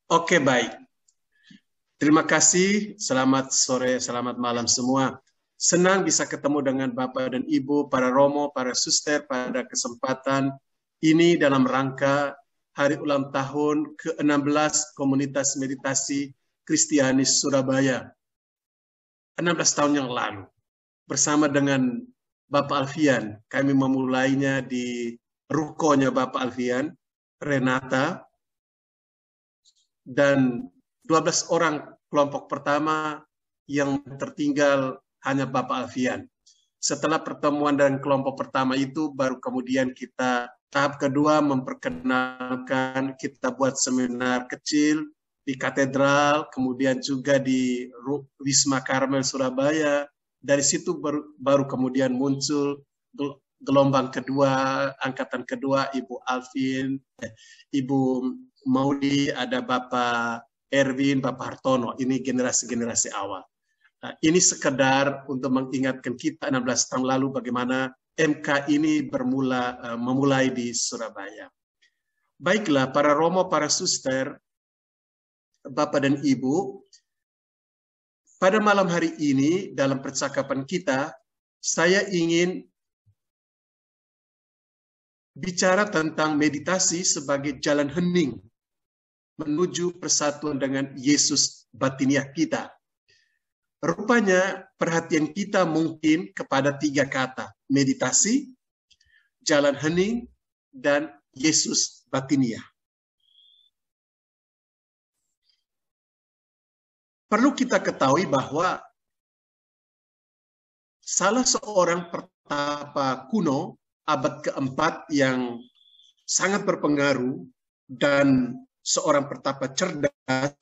Oke, baik. Terima kasih. Selamat sore, selamat malam semua. Senang bisa ketemu dengan Bapak dan Ibu, para romo, para suster pada kesempatan ini dalam rangka hari ulang tahun ke-16 Komunitas Meditasi Kristianis Surabaya. 16 tahun yang lalu. Bersama dengan Bapak Alfian, kami memulainya di rukonya Bapak Alfian, Renata, dan 12 orang kelompok pertama yang tertinggal hanya Bapak Alfian. Setelah pertemuan dan kelompok pertama itu, baru kemudian kita tahap kedua memperkenalkan, kita buat seminar kecil di katedral, kemudian juga di Wisma Karmel Surabaya. Dari situ baru kemudian muncul gelombang kedua, angkatan kedua, Ibu Alvin, Ibu Maudi, ada Bapak Erwin, Bapak Hartono. Ini generasi-generasi awal. Nah, ini sekedar untuk mengingatkan kita 16 tahun lalu bagaimana MK ini memulai di Surabaya. Baiklah, para romo, para suster, Bapak dan Ibu, pada malam hari ini dalam percakapan kita, saya ingin bicara tentang meditasi sebagai jalan hening menuju persatuan dengan Yesus batiniah kita. Rupanya perhatian kita mungkin kepada 3 kata, meditasi, jalan hening, dan Yesus batiniah. Perlu kita ketahui bahwa salah seorang pertapa kuno abad keempat yang sangat berpengaruh dan seorang pertapa cerdas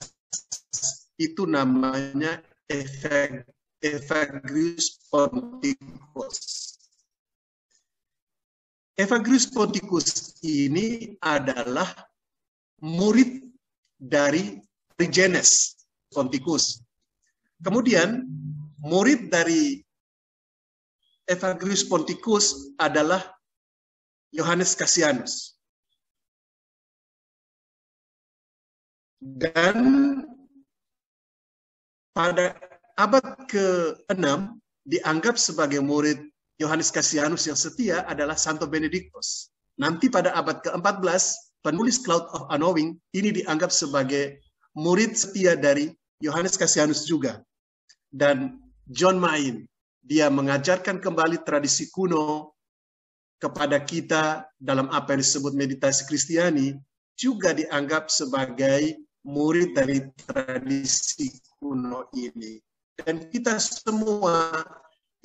itu namanya Evagrius Ponticus. Evagrius Ponticus ini adalah murid dari Origenes Ponticus. Kemudian murid dari Evagrius Ponticus adalah Yohanes Cassianus. Dan pada abad ke-6 dianggap sebagai murid Yohanes Cassianus yang setia adalah Santo Benedictus. Nanti pada abad ke-14 penulis Cloud of Unknowing ini dianggap sebagai murid setia dari Yohanes Cassianus juga. Dan John Main, dia mengajarkan kembali tradisi kuno kepada kita dalam apa yang disebut meditasi Kristiani, juga dianggap sebagai murid dari tradisi kuno ini. Dan kita semua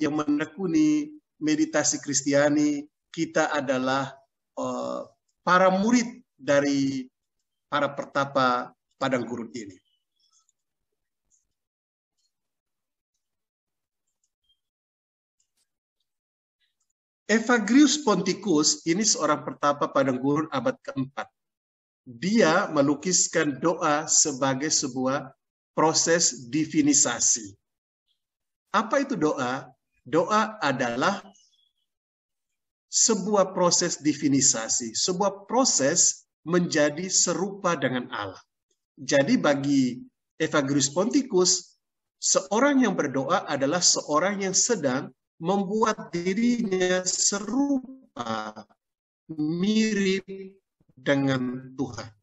yang menekuni meditasi Kristiani, kita adalah para murid dari para pertapa padang gurun ini. Evagrius Ponticus ini seorang pertapa padang gurun abad keempat. Dia melukiskan doa sebagai sebuah proses divinisasi. Apa itu doa? Doa adalah sebuah proses divinisasi, sebuah proses menjadi serupa dengan Allah. Jadi bagi Evagrius Ponticus, seorang yang berdoa adalah seorang yang sedang membuat dirinya serupa, mirip dengan Tuhan.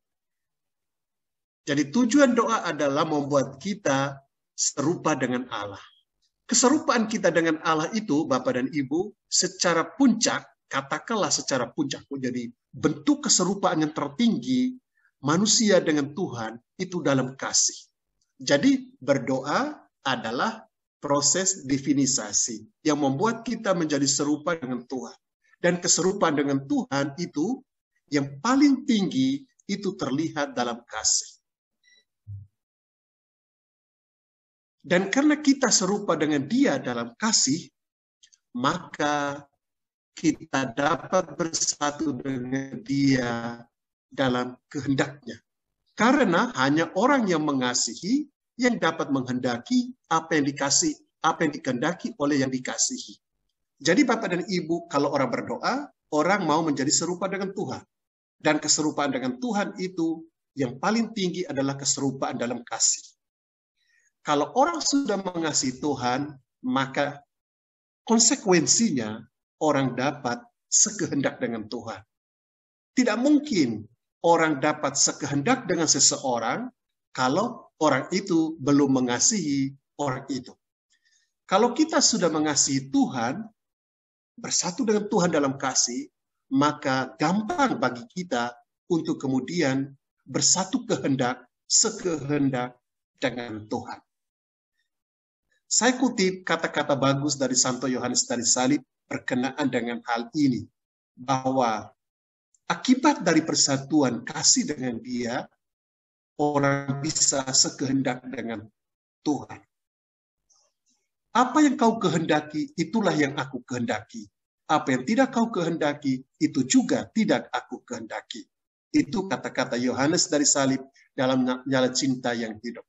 Jadi tujuan doa adalah membuat kita serupa dengan Allah. Keserupaan kita dengan Allah itu, Bapak dan Ibu, secara puncak, katakanlah secara puncak, jadi bentuk keserupaan yang tertinggi manusia dengan Tuhan itu dalam kasih. Jadi berdoa adalah proses divinisasi yang membuat kita menjadi serupa dengan Tuhan. Dan keserupaan dengan Tuhan itu yang paling tinggi itu terlihat dalam kasih. Dan karena kita serupa dengan Dia dalam kasih, maka kita dapat bersatu dengan Dia dalam kehendaknya. Karena hanya orang yang mengasihi yang dapat menghendaki apa yang dikasih, apa yang dikehendaki oleh yang dikasihi. Jadi Bapak dan Ibu, kalau orang berdoa, orang mau menjadi serupa dengan Tuhan. Dan keserupaan dengan Tuhan itu yang paling tinggi adalah keserupaan dalam kasih. Kalau orang sudah mengasihi Tuhan, maka konsekuensinya orang dapat sekehendak dengan Tuhan. Tidak mungkin orang dapat sekehendak dengan seseorang kalau orang itu belum mengasihi orang itu. Kalau kita sudah mengasihi Tuhan, bersatu dengan Tuhan dalam kasih, maka gampang bagi kita untuk kemudian bersatu kehendak, sekehendak dengan Tuhan. Saya kutip kata-kata bagus dari Santo Yohanes dari Salib berkenaan dengan hal ini, bahwa akibat dari persatuan kasih dengan Dia, orang bisa sekehendak dengan Tuhan. Apa yang kau kehendaki, itulah yang aku kehendaki. Apa yang tidak kau kehendaki, itu juga tidak aku kehendaki. Itu kata-kata Yohanes dari Salib dalam Nyala Cinta yang Hidup.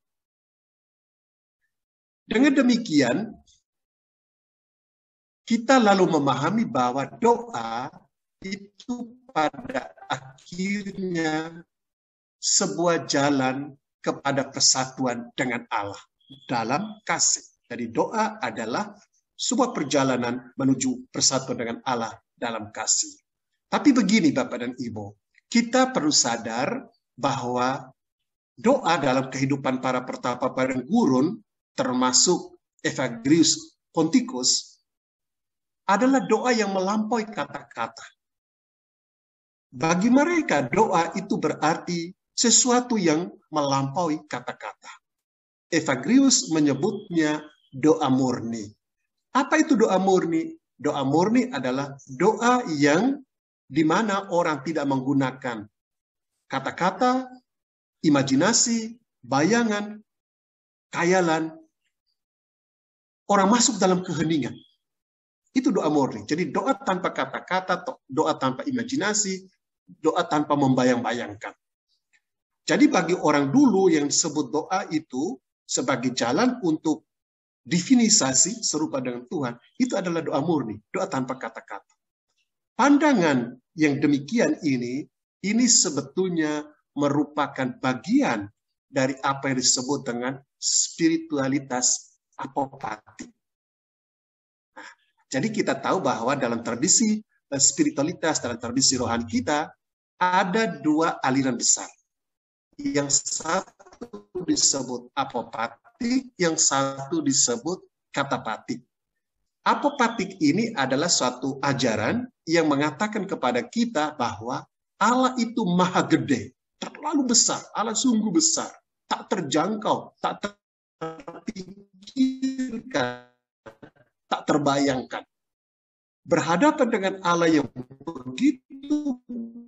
Dengan demikian, kita lalu memahami bahwa doa itu pada akhirnya sebuah jalan kepada persatuan dengan Allah dalam kasih. Jadi doa adalah sebuah perjalanan menuju persatuan dengan Allah dalam kasih. Tapi begini Bapak dan Ibu, kita perlu sadar bahwa doa dalam kehidupan para pertapa padang gurun, termasuk Evagrius Ponticus, adalah doa yang melampaui kata-kata. Bagi mereka, doa itu berarti sesuatu yang melampaui kata-kata. Evagrius menyebutnya doa murni. Apa itu doa murni? Doa murni adalah doa yang di mana orang tidak menggunakan kata-kata, imajinasi, bayangan, khayalan. Orang masuk dalam keheningan. Itu doa murni. Jadi doa tanpa kata-kata, doa tanpa imajinasi, doa tanpa membayang-bayangkan. Jadi bagi orang dulu yang disebut doa itu sebagai jalan untuk definisasi serupa dengan Tuhan, itu adalah doa murni, doa tanpa kata-kata. Pandangan yang demikian ini sebetulnya merupakan bagian dari apa yang disebut dengan spiritualitas apopatik. Nah, jadi kita tahu bahwa dalam tradisi spiritualitas, dalam tradisi rohani kita, ada dua aliran besar. Yang satu disebut apopatik, yang satu disebut katapatik. Apopatik ini adalah suatu ajaran yang mengatakan kepada kita bahwa Allah itu maha gede, terlalu besar, Allah sungguh besar, tak terjangkau, tak terpikirkan, tak terbayangkan. Berhadapan dengan Allah yang begitu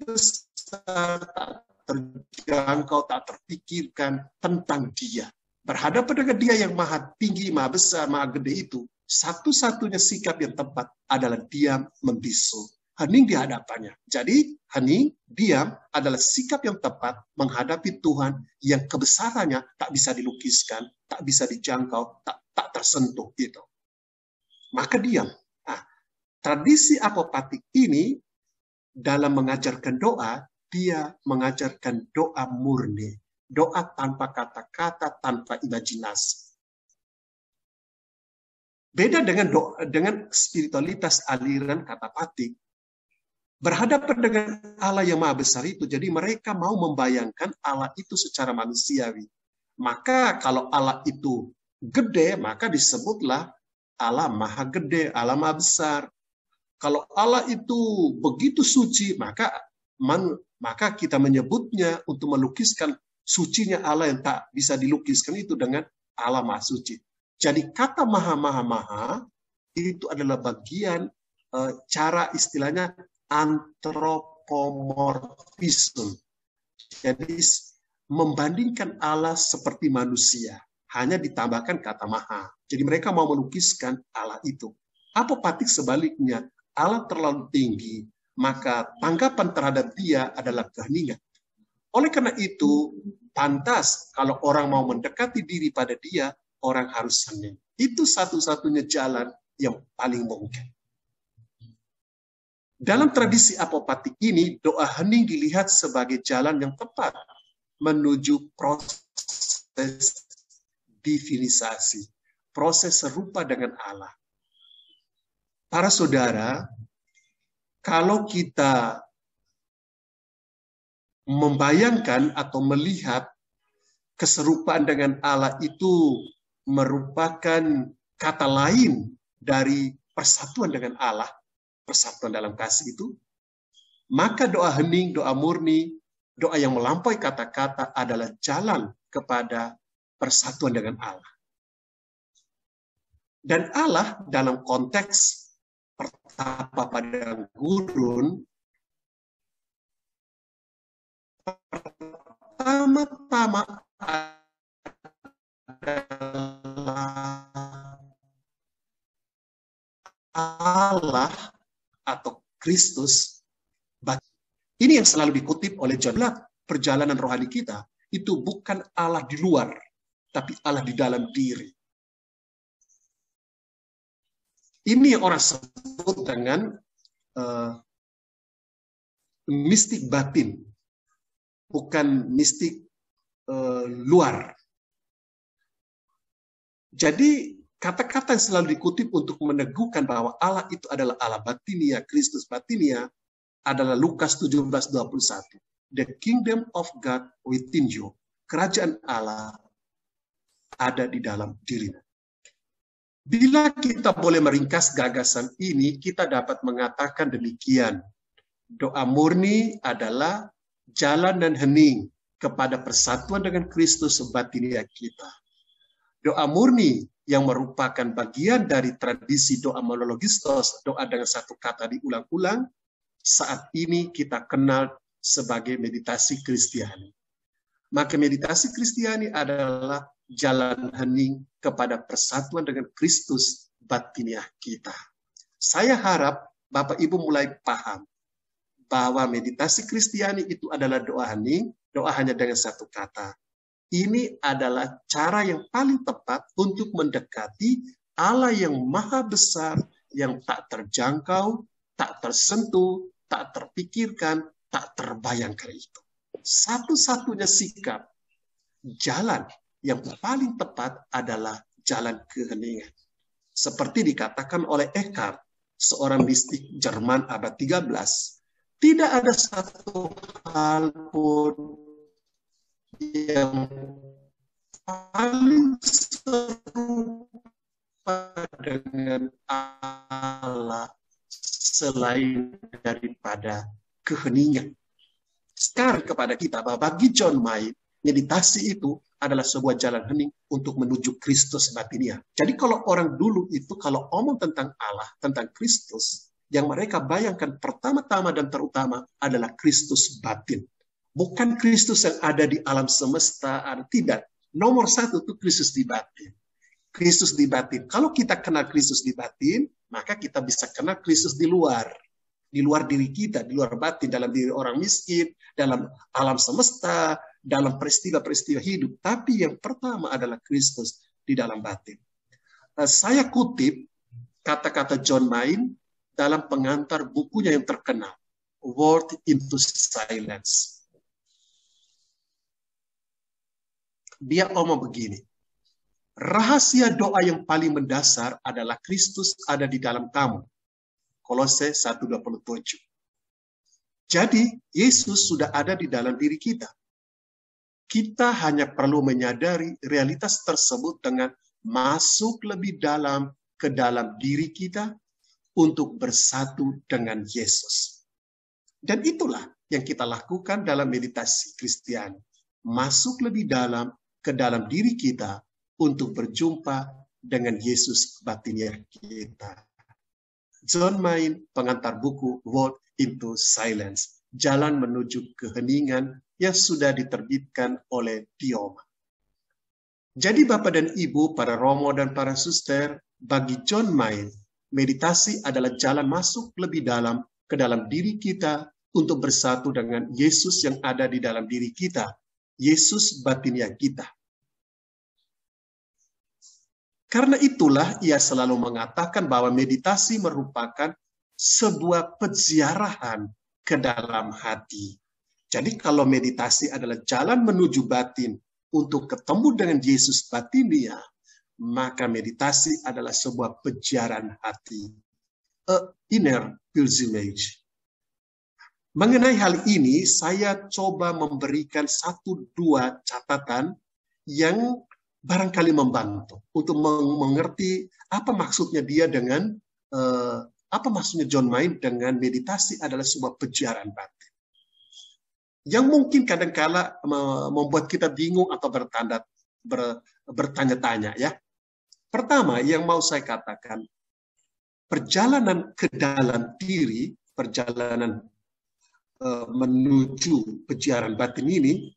besar, tak terjangkau, tak terpikirkan tentang Dia. Berhadapan dengan Dia yang maha tinggi, maha besar, maha gede itu, satu-satunya sikap yang tepat adalah diam, membisu, hening di hadapannya. Jadi, hening, diam adalah sikap yang tepat menghadapi Tuhan yang kebesarannya tak bisa dilukiskan, tak bisa dijangkau, tak tersentuh gitu. Maka diam. Nah, tradisi apopatik ini dalam mengajarkan doa, dia mengajarkan doa murni, doa tanpa kata-kata, tanpa imajinasi. Beda dengan spiritualitas aliran katapatik, berhadapan dengan Allah yang maha besar itu, jadi mereka mau membayangkan Allah itu secara manusiawi. Maka kalau Allah itu gede, maka disebutlah Allah maha gede, Allah maha besar. Kalau Allah itu begitu suci, maka kita menyebutnya untuk melukiskan sucinya Allah yang tak bisa dilukiskan itu dengan Allah maha suci. Jadi kata maha itu adalah bagian cara istilahnya antropomorfisme. Jadi membandingkan Allah seperti manusia. Hanya ditambahkan kata maha. Jadi mereka mau melukiskan Allah itu. Apopatik sebaliknya, Allah terlalu tinggi, maka tanggapan terhadap Dia adalah keheningan. Oleh karena itu, pantas kalau orang mau mendekati diri pada Dia, orang harus hening. Itu satu-satunya jalan yang paling mungkin. Dalam tradisi apopatik ini, doa hening dilihat sebagai jalan yang tepat menuju proses divinisasi, proses serupa dengan Allah. Para saudara, kalau kita membayangkan atau melihat keserupaan dengan Allah itu merupakan kata lain dari persatuan dengan Allah, persatuan dalam kasih itu, maka doa hening, doa murni, doa yang melampaui kata-kata adalah jalan kepada persatuan dengan Allah. Dan Allah dalam konteks pertapa padang gurun, pertama-tama Allah atau Kristus. Ini yang selalu dikutip oleh John Locke. Perjalanan rohani kita itu bukan Allah di luar, tapi Allah di dalam diri. Ini yang orang sebut dengan mistik batin, bukan mistik luar. Jadi kata-kata yang selalu dikutip untuk meneguhkan bahwa Allah itu adalah Allah batinia, Kristus batinia, adalah Lukas 17:21. The kingdom of God within you. Kerajaan Allah ada di dalam dirimu. Bila kita boleh meringkas gagasan ini, kita dapat mengatakan demikian. Doa murni adalah jalan dan hening kepada persatuan dengan Kristus batinia kita. Doa murni yang merupakan bagian dari tradisi doa monologistos, doa dengan satu kata diulang-ulang, saat ini kita kenal sebagai meditasi Kristiani. Maka meditasi Kristiani adalah jalan hening kepada persatuan dengan Kristus batiniah kita. Saya harap Bapak Ibu mulai paham bahwa meditasi Kristiani itu adalah doa hening, doa hanya dengan satu kata. Ini adalah cara yang paling tepat untuk mendekati Allah yang maha besar, yang tak terjangkau, tak tersentuh, tak terpikirkan, tak terbayangkan itu. Satu-satunya sikap, jalan yang paling tepat adalah jalan keheningan. Seperti dikatakan oleh Eckhart, seorang mistik Jerman abad 13, tidak ada satu hal pun yang paling serupa dengan Allah selain daripada keheningan. Sekarang kepada kita, bahwa bagi John Main, meditasi itu adalah sebuah jalan hening untuk menuju Kristus batinia. Jadi kalau orang dulu itu, kalau omong tentang Allah, tentang Kristus, yang mereka bayangkan pertama-tama dan terutama adalah Kristus batin. Bukan Kristus yang ada di alam semesta, tidak. Nomor satu itu Kristus di batin. Kristus di batin. Kalau kita kenal Kristus di batin, maka kita bisa kenal Kristus di luar diri kita, di luar batin, dalam diri orang miskin, dalam alam semesta, dalam peristiwa-peristiwa hidup. Tapi yang pertama adalah Kristus di dalam batin. Saya kutip kata-kata John Main dalam pengantar bukunya yang terkenal, Word into Silence. Dia ngomong begini, rahasia doa yang paling mendasar adalah Kristus ada di dalam kamu. Kolose 1:27. Jadi, Yesus sudah ada di dalam diri kita. Kita hanya perlu menyadari realitas tersebut dengan masuk lebih dalam ke dalam diri kita untuk bersatu dengan Yesus. Dan itulah yang kita lakukan dalam meditasi Kristiani. Masuk lebih dalam ke dalam diri kita untuk berjumpa dengan Yesus batinia kita. John Main, pengantar buku Word into Silence, jalan menuju keheningan yang sudah diterbitkan oleh Dioma. Jadi Bapak dan Ibu, para romo dan para suster, bagi John Main, meditasi adalah jalan masuk lebih dalam ke dalam diri kita untuk bersatu dengan Yesus yang ada di dalam diri kita, Yesus batinia kita. Karena itulah ia selalu mengatakan bahwa meditasi merupakan sebuah peziarahan ke dalam hati. Jadi kalau meditasi adalah jalan menuju batin untuk ketemu dengan Yesus batinia, maka meditasi adalah sebuah peziarah hati, a inner pilgrimage. Mengenai hal ini, saya coba memberikan 1-2 catatan yang barangkali membantu untuk mengerti apa maksudnya dia dengan apa maksudnya John Main dengan meditasi adalah sebuah peziarah batin. Yang mungkin kadang-kala membuat kita bingung atau bertanya-tanya ya. Pertama, yang mau saya katakan, perjalanan ke dalam diri, perjalanan menuju peziarah batin ini,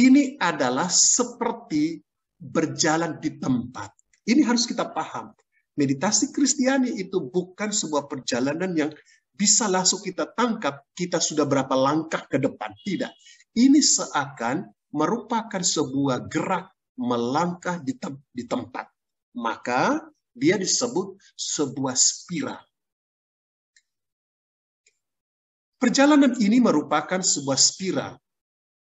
ini adalah seperti berjalan di tempat. Ini harus kita paham. Meditasi Kristiani itu bukan sebuah perjalanan yang bisa langsung kita tangkap, kita sudah berapa langkah ke depan. Tidak. Ini seakan merupakan sebuah gerak melangkah di tempat. Maka dia disebut sebuah spiral. Perjalanan ini merupakan sebuah spiral.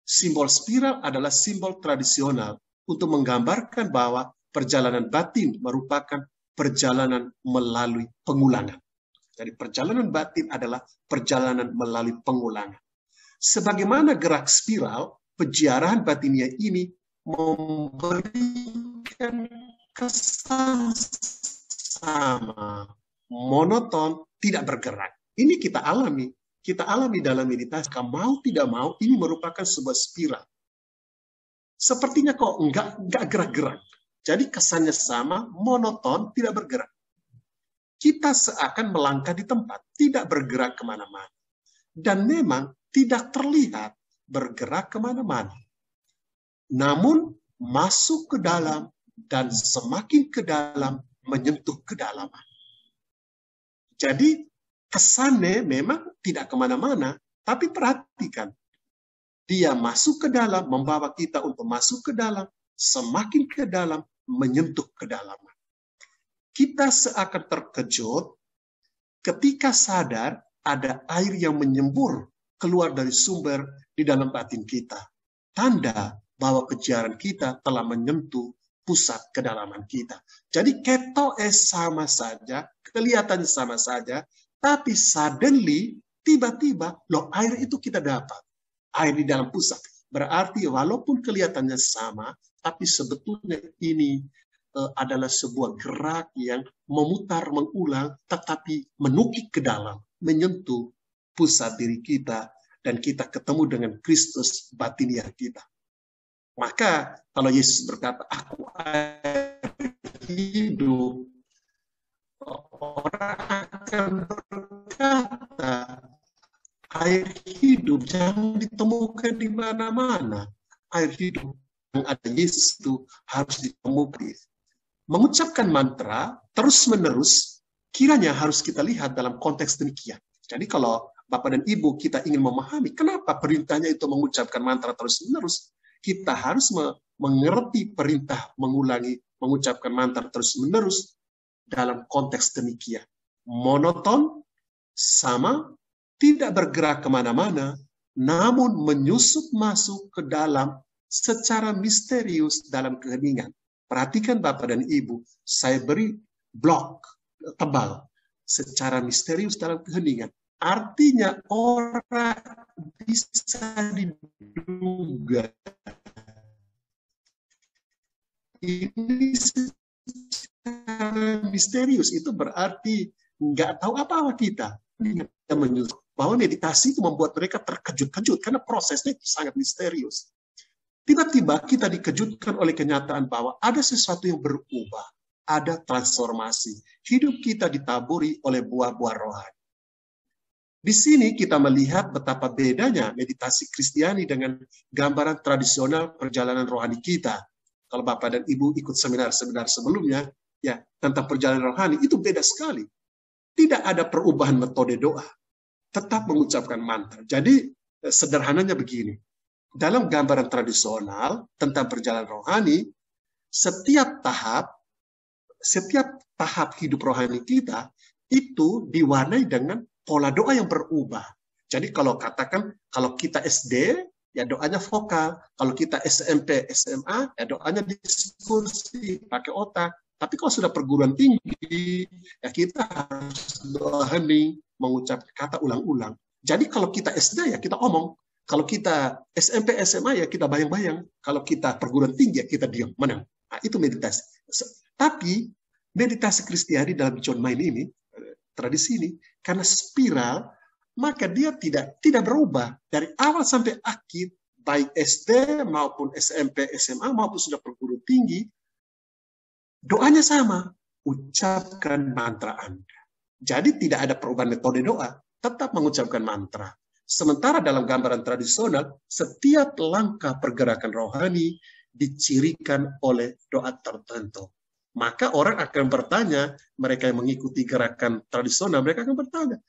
Simbol spiral adalah simbol tradisional untuk menggambarkan bahwa perjalanan batin merupakan perjalanan melalui pengulangan. Jadi perjalanan batin adalah perjalanan melalui pengulangan. Sebagaimana gerak spiral, peziarahan batinia ini memberikan kesan sama, monoton, tidak bergerak. Ini kita alami dalam meditasi. Mau tidak mau, ini merupakan sebuah spiral. Sepertinya kok enggak gerak-gerak. Jadi kesannya sama, monoton, tidak bergerak. Kita seakan melangkah di tempat, tidak bergerak kemana-mana. Dan memang tidak terlihat bergerak kemana-mana. Namun masuk ke dalam dan semakin ke dalam menyentuh kedalaman. Jadi kesannya memang tidak kemana-mana, tapi perhatikan. Dia masuk ke dalam, membawa kita untuk masuk ke dalam, semakin ke dalam, menyentuh kedalaman. Kita seakan terkejut ketika sadar ada air yang menyembur keluar dari sumber di dalam batin kita. Tanda bahwa peziarahan kita telah menyentuh pusat kedalaman kita. Jadi ketoe sama saja, kelihatannya sama saja, tapi suddenly, tiba-tiba, loh air itu kita dapat. Air di dalam pusat. Berarti walaupun kelihatannya sama, tapi sebetulnya ini adalah sebuah gerak yang memutar, mengulang, tetapi menukik ke dalam, menyentuh pusat diri kita, dan kita ketemu dengan Kristus batinia kita. Maka kalau Yesus berkata, aku air hidup, orang akan berkata, air hidup jangan ditemukan di mana-mana. Air hidup yang ada Yesus itu harus ditemukan. Mengucapkan mantra terus-menerus, kiranya harus kita lihat dalam konteks demikian. Jadi kalau Bapak dan Ibu kita ingin memahami kenapa perintahnya itu mengucapkan mantra terus-menerus, kita harus mengerti perintah mengucapkan mantra terus-menerus dalam konteks demikian. Monoton, sama, tidak bergerak kemana-mana, namun menyusup masuk ke dalam secara misterius dalam keheningan. Perhatikan Bapak dan Ibu, saya beri blok tebal secara misterius dalam keheningan. Artinya orang bisa diduga ini secara misterius, itu berarti nggak tahu apa-apa kita. Bahwa meditasi itu membuat mereka terkejut-kejut karena prosesnya itu sangat misterius. Tiba-tiba kita dikejutkan oleh kenyataan bahwa ada sesuatu yang berubah, ada transformasi. Hidup kita ditaburi oleh buah-buah rohani. Di sini kita melihat betapa bedanya meditasi Kristiani dengan gambaran tradisional perjalanan rohani kita. Kalau Bapak dan Ibu ikut seminar-seminar sebelumnya, ya tentang perjalanan rohani, itu beda sekali. Tidak ada perubahan metode doa. Tetap mengucapkan mantra. Jadi sederhananya begini. Dalam gambaran tradisional tentang perjalanan rohani, setiap tahap hidup rohani kita itu diwarnai dengan pola doa yang berubah. Jadi kalau katakan, kalau kita SD, ya doanya vokal. Kalau kita SMP, SMA, ya doanya diskusi, pakai otak. Tapi kalau sudah perguruan tinggi, ya kita harus doa hening, mengucap kata ulang-ulang. Jadi kalau kita SD, ya kita omong. Kalau kita SMP, SMA, ya kita bayang-bayang. Kalau kita perguruan tinggi, ya kita diam, menang. Nah, itu meditasi. Tapi meditasi Kristiani dalam John Main ini, tradisi ini, karena spiral, maka dia tidak berubah dari awal sampai akhir, baik SD maupun SMP, SMA maupun sudah perguruan tinggi, doanya sama, ucapkan mantra Anda. Jadi tidak ada perubahan metode doa, tetap mengucapkan mantra. Sementara dalam gambaran tradisional, setiap langkah pergerakan rohani dicirikan oleh doa tertentu. Maka orang akan bertanya, mereka yang mengikuti gerakan tradisional, mereka akan bertanya,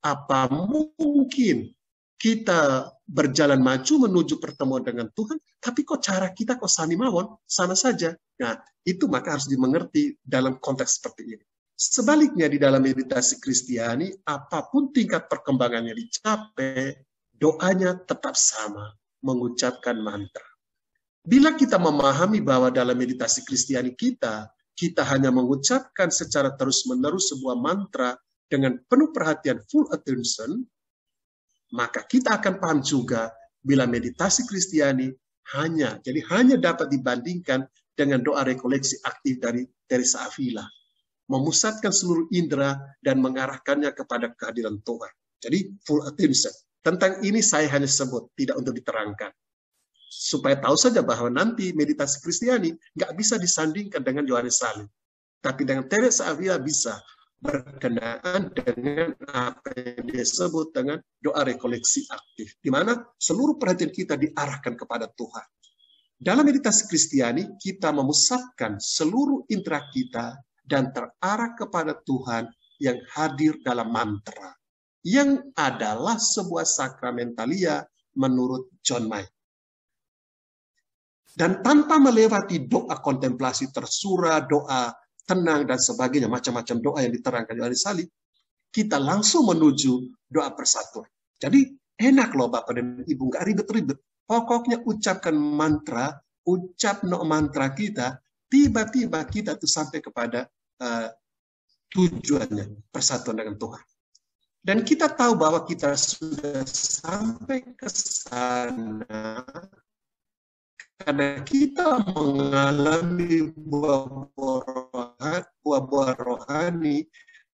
apa mungkin kita berjalan maju menuju pertemuan dengan Tuhan, tapi kok cara kita kok sami mawon, sama saja. Nah, itu maka harus dimengerti dalam konteks seperti ini. Sebaliknya di dalam meditasi Kristiani, apapun tingkat perkembangannya dicapai, doanya tetap sama, mengucapkan mantra. Bila kita memahami bahwa dalam meditasi Kristiani kita hanya mengucapkan secara terus-menerus sebuah mantra dengan penuh perhatian, full attention, maka kita akan paham juga bila meditasi Kristiani hanya dapat dibandingkan dengan doa rekoleksi aktif dari Teresa Avila, memusatkan seluruh indera dan mengarahkannya kepada kehadiran Tuhan. Jadi full attention. Tentang ini saya hanya sebut, tidak untuk diterangkan. Supaya tahu saja bahwa nanti meditasi Kristiani nggak bisa disandingkan dengan Yohanes Salib. Tapi dengan Teresa Avila bisa berkenaan dengan apa yang disebut dengan doa rekoleksi aktif, di mana seluruh perhatian kita diarahkan kepada Tuhan. Dalam meditasi Kristiani, kita memusatkan seluruh indera kita dan terarah kepada Tuhan yang hadir dalam mantra, yang adalah sebuah sakramentalia menurut John May. Dan tanpa melewati doa kontemplasi tersura, doa tenang, dan sebagainya, macam-macam doa yang diterangkan Yohanes Salib, kita langsung menuju doa persatuan. Jadi enak loh Bapak dan Ibu, nggak ribet-ribet. Pokoknya ucapkan mantra, mantra kita, tiba-tiba kita tuh sampai kepada tujuannya, persatuan dengan Tuhan. Dan kita tahu bahwa kita sudah sampai ke sana karena kita mengalami buah-buah rohani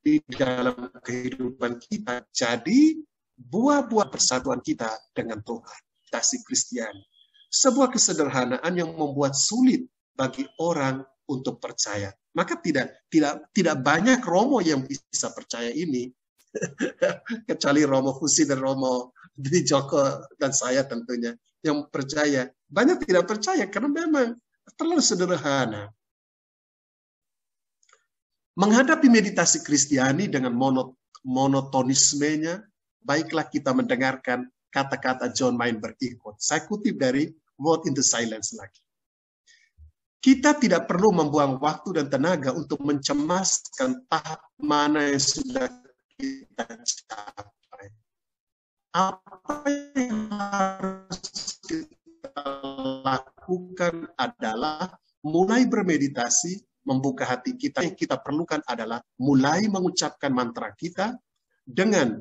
di dalam kehidupan kita. Jadi, buah-buah persatuan kita dengan Tuhan, meditasi Kristiani. Sebuah kesederhanaan yang membuat sulit bagi orang untuk percaya. Maka tidak banyak Romo yang bisa percaya ini. Kecuali Romo Husi dan Romo Dwi Joko dan saya tentunya yang percaya. Banyak tidak percaya karena memang terlalu sederhana. Menghadapi meditasi Kristiani dengan monotonismenya, baiklah kita mendengarkan kata-kata John Main berikut. Saya kutip dari Word in the Silence lagi. Kita tidak perlu membuang waktu dan tenaga untuk mencemaskan tahap mana yang sudah kita capai. Apa yang harus kita lakukan adalah mulai bermeditasi, membuka hati kita. Yang kita perlukan adalah mulai mengucapkan mantra kita dengan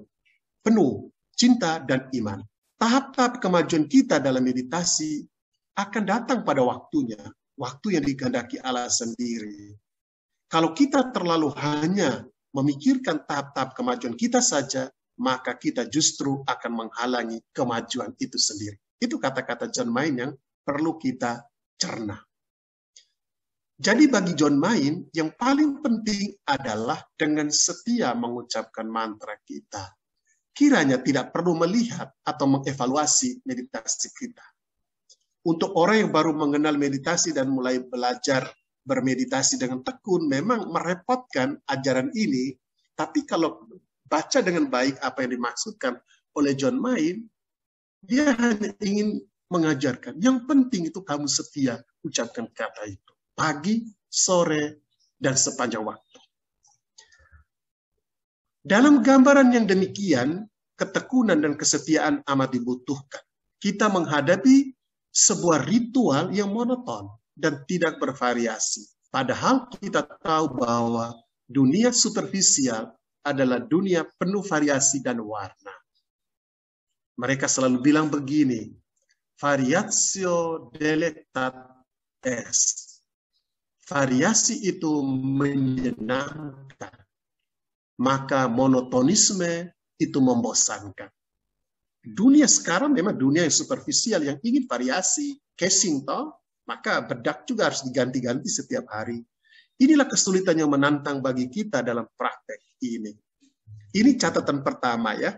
penuh cinta dan iman. Tahap-tahap kemajuan kita dalam meditasi akan datang pada waktunya, waktu yang dikehendaki Allah sendiri. Kalau kita terlalu hanya memikirkan tahap-tahap kemajuan kita saja, maka kita justru akan menghalangi kemajuan itu sendiri. Itu kata-kata John Main yang perlu kita cerna. Jadi bagi John Main, yang paling penting adalah dengan setia mengucapkan mantra kita. Kiranya tidak perlu melihat atau mengevaluasi meditasi kita. Untuk orang yang baru mengenal meditasi dan mulai belajar bermeditasi dengan tekun, memang merepotkan ajaran ini. Tapi kalau baca dengan baik apa yang dimaksudkan oleh John Main, dia hanya ingin mengajarkan. Yang penting itu kamu setia ucapkan kata itu. Pagi, sore, dan sepanjang waktu. Dalam gambaran yang demikian, ketekunan dan kesetiaan amat dibutuhkan. Kita menghadapi sebuah ritual yang monoton dan tidak bervariasi. Padahal kita tahu bahwa dunia superficial adalah dunia penuh variasi dan warna. Mereka selalu bilang begini, variatio delectat est. Variasi itu menyenangkan. Maka monotonisme itu membosankan. Dunia sekarang memang dunia yang superficial, yang ingin variasi, casing toh, maka bedak juga harus diganti-ganti setiap hari. Inilah kesulitan yang menantang bagi kita dalam praktek ini. Ini catatan pertama ya.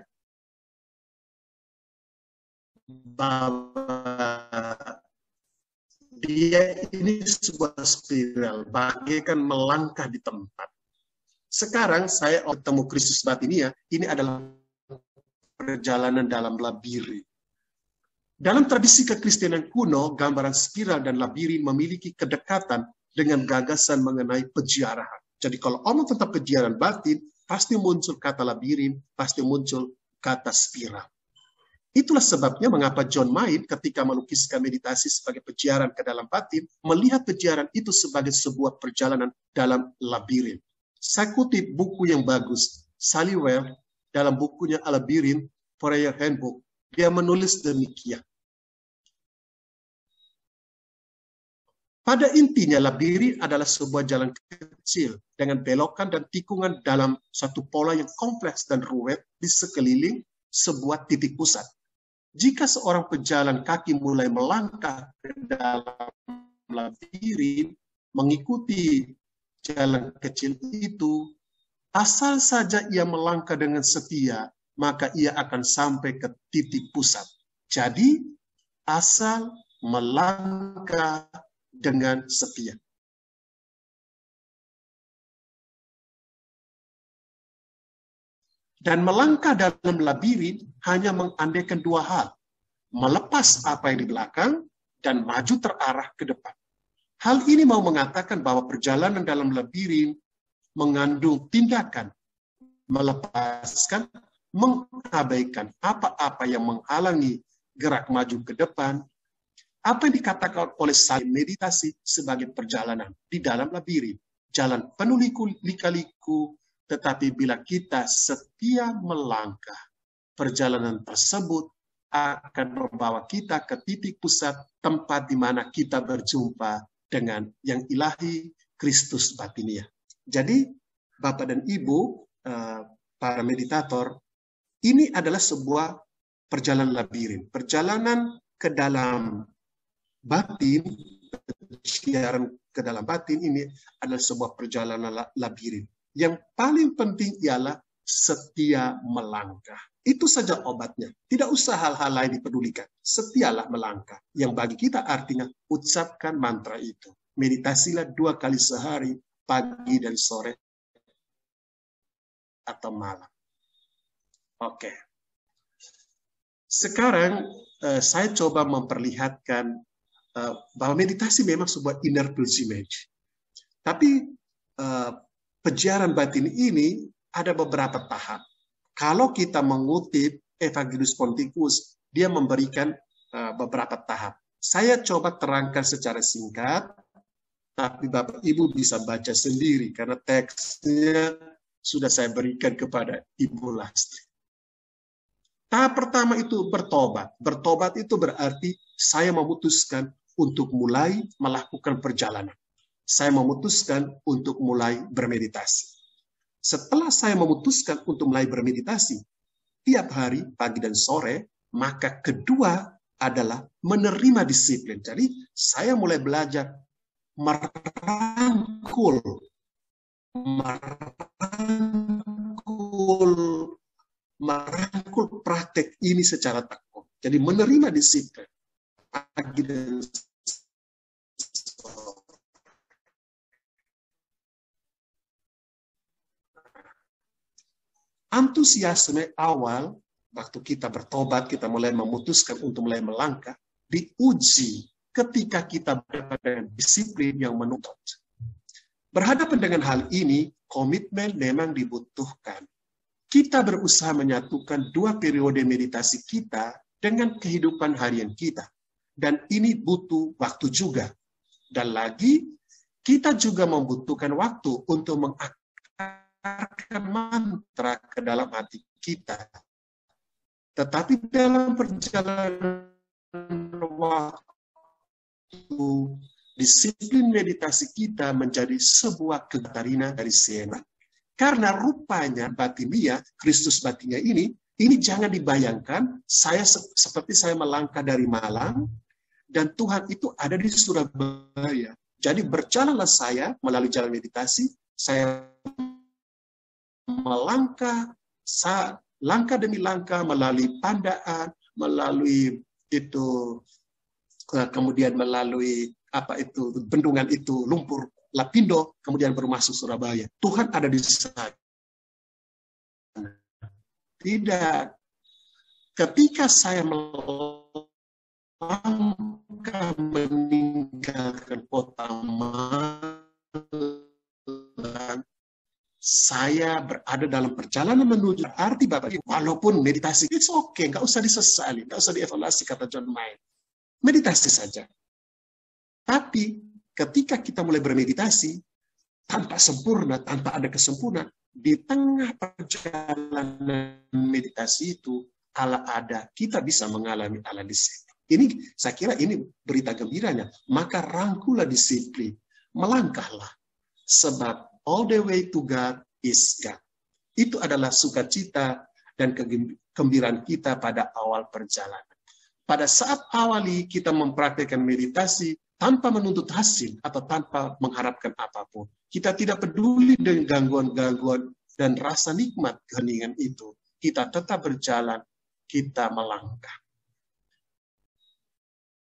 Bahwa dia ini sebuah spiral, bagaikan melangkah di tempat. Sekarang saya bertemu Kristus Batinia, ini adalah perjalanan dalam labirin. Dalam tradisi kekristenan kuno, gambaran spiral dan labirin memiliki kedekatan dengan gagasan mengenai peziarahan. Jadi kalau omong tentang peziarahan batin, pasti muncul kata labirin, pasti muncul kata spiral. Itulah sebabnya mengapa John Main ketika melukiskan meditasi sebagai peziarahan ke dalam batin, melihat peziarahan itu sebagai sebuah perjalanan dalam labirin. Saya kutip buku yang bagus, Saliwell, dalam bukunya A Labyrinth, Prayer Handbook. Dia menulis demikian. Pada intinya, labirin adalah sebuah jalan kecil dengan belokan dan tikungan dalam satu pola yang kompleks dan ruwet di sekeliling sebuah titik pusat. Jika seorang pejalan kaki mulai melangkah ke dalam labirin, mengikuti jalan kecil itu, asal saja ia melangkah dengan setia, maka ia akan sampai ke titik pusat. Jadi, asal melangkah dengan setia. Dan melangkah dalam labirin hanya mengandaikan dua hal. Melepas apa yang di belakang dan maju terarah ke depan. Hal ini mau mengatakan bahwa perjalanan dalam labirin mengandung tindakan melepaskan, mengabaikan apa-apa yang menghalangi gerak maju ke depan. Apa yang dikatakan oleh saya meditasi sebagai perjalanan di dalam labirin. Jalan penuh lika-liku, tetapi bila kita setia melangkah, perjalanan tersebut akan membawa kita ke titik pusat, tempat di mana kita berjumpa dengan yang ilahi, Kristus Batinia. Jadi, Bapak dan Ibu, para meditator, ini adalah sebuah perjalanan labirin. Perjalanan ke dalam batin, siaran ke dalam batin ini adalah sebuah perjalanan labirin. Yang paling penting ialah setia melangkah. Itu saja obatnya. Tidak usah hal-hal lain dipedulikan. Setialah melangkah. Yang bagi kita artinya ucapkan mantra itu. Meditasilah 2 kali sehari, pagi dan sore atau malam. Oke. Sekarang saya coba memperlihatkan bahwa meditasi memang sebuah inner pilgrimage. Tapi peziarahan batin ini ada beberapa tahap. Kalau kita mengutip Evangelus Ponticus, dia memberikan beberapa tahap. Saya coba terangkan secara singkat, tapi Bapak Ibu bisa baca sendiri karena teksnya sudah saya berikan kepada Ibu Lastri. Tahap pertama itu bertobat. Bertobat itu berarti saya memutuskan untuk mulai melakukan perjalanan. Saya memutuskan untuk mulai bermeditasi. Setelah saya memutuskan untuk mulai bermeditasi, tiap hari, pagi dan sore, maka kedua adalah menerima disiplin. Jadi, saya mulai belajar merangkul praktek ini secara tekun. Jadi, menerima disiplin. Pagi dan sore. Antusiasme awal, waktu kita bertobat, kita mulai memutuskan untuk mulai melangkah, diuji ketika kita berhadapan dengan disiplin yang menuntut. Berhadapan dengan hal ini, komitmen memang dibutuhkan. kita berusaha menyatukan dua periode meditasi kita dengan kehidupan harian kita. Dan ini butuh waktu juga. Dan lagi, kita juga membutuhkan waktu untuk mengakarkan mantra ke dalam hati kita. Tetapi dalam perjalanan waktu, disiplin meditasi kita menjadi sebuah Katarina dari Siena. Karena rupanya batinia, Kristus batinia ini jangan dibayangkan seperti saya melangkah dari Malang dan Tuhan itu ada di Surabaya. Jadi berjalanlah saya melalui jalan meditasi, saya melangkah langkah demi langkah melalui Pandaan, melalui itu kemudian melalui bendungan itu, lumpur Lapindo, kemudian baru masuk Surabaya. Tuhan ada di sana. Tidak. Ketika saya melangkah meninggalkan kota Malang, saya berada dalam perjalanan menuju arti Bapak Ibu. Walaupun meditasi, it's okay, nggak usah disesali, nggak usah dievaluasi, kata John Mayer. Meditasi saja. Tapi ketika kita mulai bermeditasi, tanpa sempurna, tanpa ada kesempurnaan, di tengah perjalanan meditasi itu, Allah ada, kita bisa mengalami Allah disiplin. Ini, saya kira ini berita gembiranya. Maka rangkulah disiplin, melangkahlah. Sebab all the way to God is God. Itu adalah sukacita dan kegembiraan kita pada awal perjalanan. Pada saat awali kita mempraktikkan meditasi, tanpa menuntut hasil atau tanpa mengharapkan apapun. Kita tidak peduli dengan gangguan-gangguan dan rasa nikmat keheningan itu. Kita tetap berjalan, kita melangkah.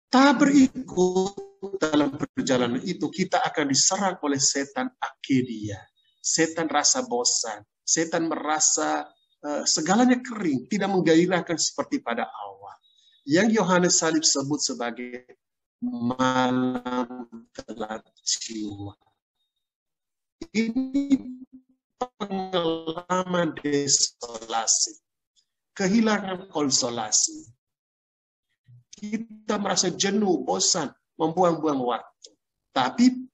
Tak berikut dalam perjalanan itu, kita akan diserang oleh setan akedia. Setan rasa bosan, setan merasa segalanya kering, tidak menggairahkan seperti pada awal. Yang Yohanes Salib sebut sebagai malam telah jiwa. Ini pengalaman desolasi, kehilangan konsolasi. Kita merasa jenuh, bosan, membuang-buang waktu. Tapi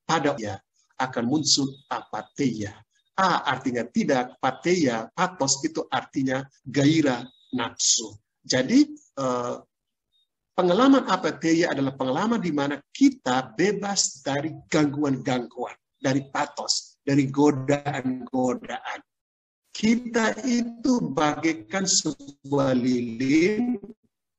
pada dia akan muncul apatheia. Artinya tidak, patheia, pathos itu artinya gairah, nafsu. Jadi pengalaman apatheia adalah pengalaman di mana kita bebas dari gangguan-gangguan, dari pathos, dari godaan-godaan. Kita itu bagaikan sebuah lilin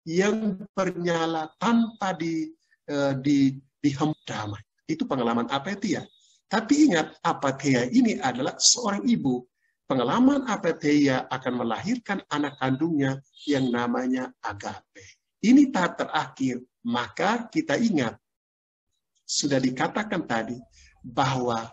yang bernyala tanpa dihembus damai. Itu pengalaman apatheia. Tapi ingat, apatheia ini adalah seorang ibu. Pengalaman apatheia akan melahirkan anak kandungnya yang namanya agape. Ini tahap terakhir, maka kita ingat, sudah dikatakan tadi, bahwa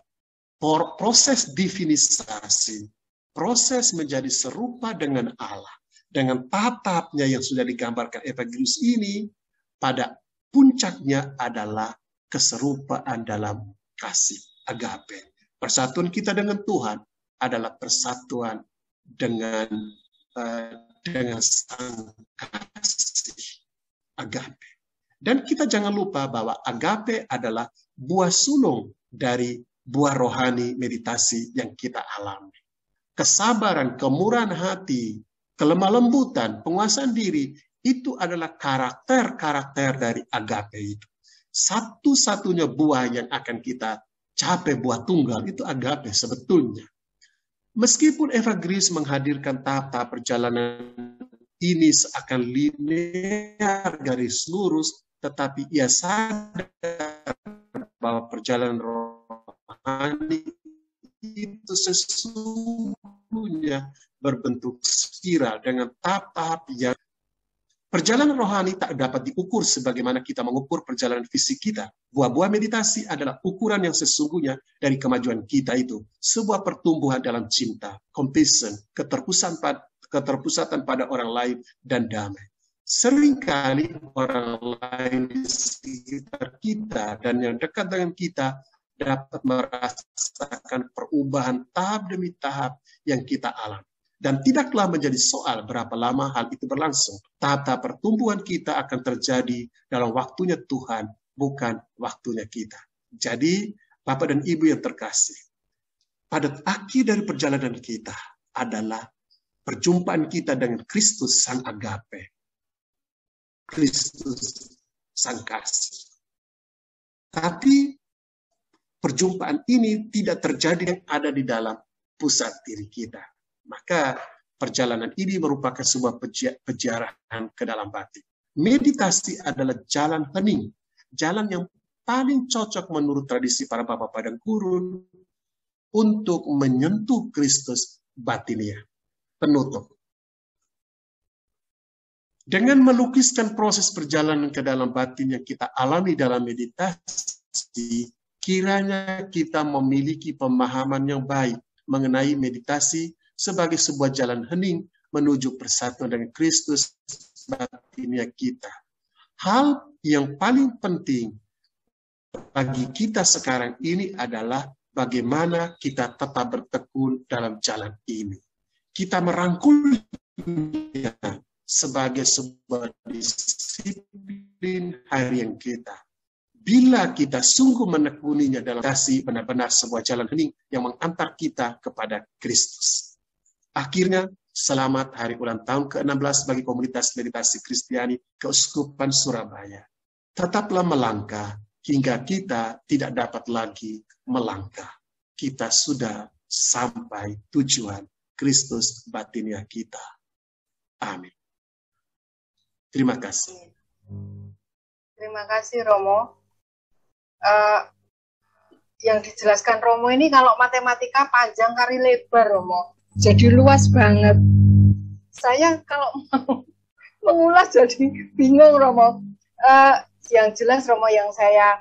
proses divinisasi, proses menjadi serupa dengan Allah, dengan tahap-tahapnya yang sudah digambarkan Evagrius ini, pada puncaknya adalah keserupaan dalam kasih, agape. Persatuan kita dengan Tuhan adalah persatuan dengan sang kasih, agape. Dan kita jangan lupa bahwa agape adalah buah sulung dari buah rohani meditasi yang kita alami. Kesabaran, kemurahan hati, kelemah lembutan, penguasaan diri, itu adalah karakter-karakter dari agape itu. Satu-satunya buah yang akan kita capai, buah tunggal, itu agape sebetulnya. Meskipun Evagrius menghadirkan tahap-tahap perjalanan ini seakan linear garis lurus, tetapi ia sadar bahwa perjalanan rohani itu sesungguhnya berbentuk spiral dengan tahap-tahap yang perjalanan rohani tak dapat diukur sebagaimana kita mengukur perjalanan fisik kita. Buah-buah meditasi adalah ukuran yang sesungguhnya dari kemajuan kita itu. Sebuah pertumbuhan dalam cinta, compassion, keterpusatan pada orang lain, dan damai. Seringkali orang lain di sekitar kita dan yang dekat dengan kita dapat merasakan perubahan tahap demi tahap yang kita alami. Dan tidaklah menjadi soal berapa lama hal itu berlangsung. Tahap-tahap pertumbuhan kita akan terjadi dalam waktunya Tuhan, bukan waktunya kita. Jadi, Bapak dan Ibu yang terkasih, pada akhir dari perjalanan kita adalah perjumpaan kita dengan Kristus Sang Agape. Kristus Sang Kasih. Tapi perjumpaan ini tidak terjadi yang ada di dalam pusat diri kita. Maka perjalanan ini merupakan sebuah peziarahan ke dalam batin. Meditasi adalah jalan hening, jalan yang paling cocok menurut tradisi para bapak padang gurun untuk menyentuh Kristus batinia. Penutup. Dengan melukiskan proses perjalanan ke dalam batin yang kita alami dalam meditasi, kiranya kita memiliki pemahaman yang baik mengenai meditasi sebagai sebuah jalan hening menuju persatuan dengan Kristus batinia kita. Hal yang paling penting bagi kita sekarang ini adalah bagaimana kita tetap bertekun dalam jalan ini. Kita merangkulnya sebagai sebuah disiplin harian kita. Bila kita sungguh menekuninya dalam kasih, benar-benar sebuah jalan hening yang mengantar kita kepada Kristus. Akhirnya, selamat hari ulang tahun ke-16 bagi komunitas meditasi Kristiani Keuskupan Surabaya. Tetaplah melangkah hingga kita tidak dapat lagi melangkah. Kita sudah sampai tujuan Kristus batinia kita. Amin. Terima kasih. Terima kasih Romo. Yang dijelaskan Romo ini kalau matematika panjang kali lebar Romo. Jadi luas banget. Saya kalau mau mengulas jadi bingung Romo. Yang jelas Romo yang saya